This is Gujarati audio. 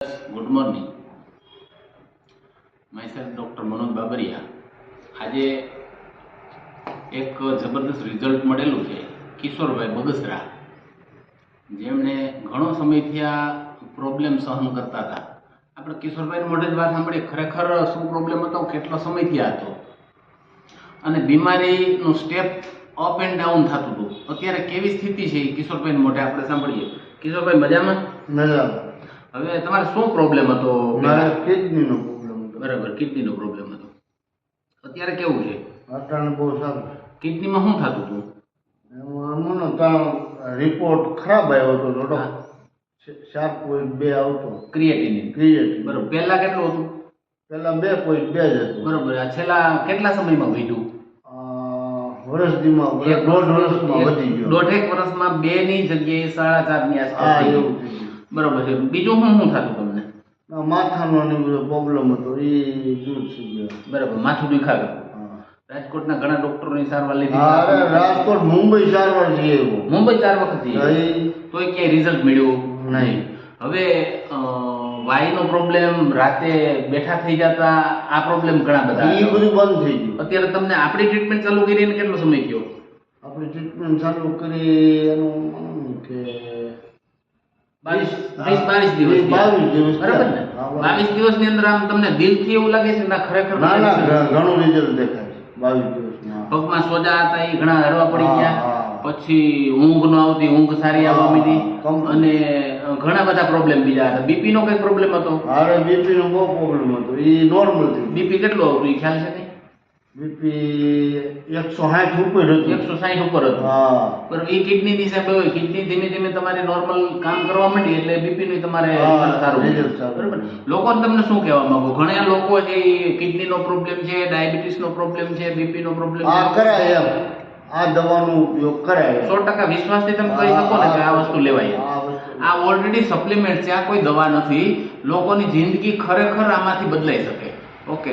Good morning. Myself doctor Manoj Babariya. આજે એક જબરદસ્ત રિઝલ્ટ મળેલું છે કિશોરભાઈ બગસરા, જેમણે ઘણો સમયથી આ પ્રોબ્લેમ સહન કરતા હતા. આપણે કિશોરભાઈની મોઢે જ વાત સાંભળીએ, ખરેખર શું પ્રોબ્લેમ હતો, કેટલો સમયથી આ હતો અને બીમારીનું સ્ટેપ અપ એન્ડ ડાઉન થતું હતું. અત્યારે કેવી સ્થિતિ છે એ કિશોરભાઈની મોઢે આપણે સાંભળીએ. કિશોરભાઈ મજામાં? મજામાં. હવે તમારે શું પ્રોબ્લેમ હતો? મારે કિડનીનો પ્રોબ્લેમ હતો. બરાબર, કિડનીનો પ્રોબ્લેમ હતો. અત્યારે કેવું છે? અટાણે બહુ સારું. કિડનીમાં શું થતું હતું? એમાં ત્યાં રિપોર્ટ ખરાબ આવ્યો હતો, થોડો 4.2 આવતો ક્રિએટિનિન. બરાબર. પહેલા કેટલું હતું? પેલા 2.2 જ હતું. બરાબર. આ છેલ્લા કેટલા સમયમાં વધ્યું? વર્ષમાં દોઢ વર્ષમાં વધી ગયો. દોઢેક વર્ષમાં 2 ની જગ્યાએ 4.5 ની આસપાસ થઈ ગયું. બરાબર છે. બીજું શું થતું તમને? માથાનો ને બધો પ્રોબ્લેમ હતો, એ દૂર થઈ ગયો. બરાબર. માથું દુખાતું. રાજકોટના ઘણા ડોક્ટરોની સારવાર લીધી. અરે રાજકોટ, મુંબઈ સારવાર જઈએ. મુંબઈ 4 વખત જઈએ, તોય ક્યાંય રિઝલ્ટ મળ્યું નહીં. હવે વાયનો પ્રોબ્લેમ, રાતે બેઠા થઈ જતા, આ પ્રોબ્લેમ ઘણા બધા. એ બધું બંધ થઈ ગયું. અત્યારે તમને આપણી ટ્રીટમેન્ટ ચાલુ કરીને કેટલો સમય થયો? આપણી ટ્રીટમેન્ટ ચાલુ કરી એનું કે 22 દિવસ. બરાબર ને? 22 દિવસની અંદર આમ તમને દિલથી એવું લાગે છે ના ખરેખર ઘણું રિઝલ્ટ દેખાય છે 22 દિવસમાં. પગમાં સોજા હતા એ ઘણા હરવા પડી ગયા, પછી ઊંઘ ન આવતી, ઊંઘ સારી આવવા માંડી, અને ઘણા બધા પ્રોબ્લેમ બીજા હતા. બીપી નો કઈ પ્રોબ્લેમ હતો? અરે બીપી નો બહુ પ્રોબ્લેમ હતો, એ નોર્મલ થઈ. બીપી કેટલો હતું એ ખ્યાલ છે કઈ? બીપી 160 ઉપર હતું. 160 ઉપર હતું. બરાબર. એ કિડની ની હિસાબે હોય, કિડની ધીમે ધીમે તમારી નોર્મલ કામ કરવા માંડી એટલે બીપી નું તમારે સારું. બરાબર. લોકોને તમને શું કહેવા માંગો? ઘણા લોકો છે કિડની નો પ્રોબ્લેમ છે, ડાયાબિટીસ નો પ્રોબ્લેમ છે, બીપી નો પ્રોબ્લેમ છે, કરાય એમ આ દવાનો ઉપયોગ કરાય. 100% વિશ્વાસથી તમે કહી શકો ને કે આ વસ્તુ લેવાય. આ ઓલરેડી સપ્લિમેન્ટ છે, આ કોઈ દવા નથી. લોકોની જિંદગી ખરેખર આમાંથી બદલાઈ શકે. ઓકે.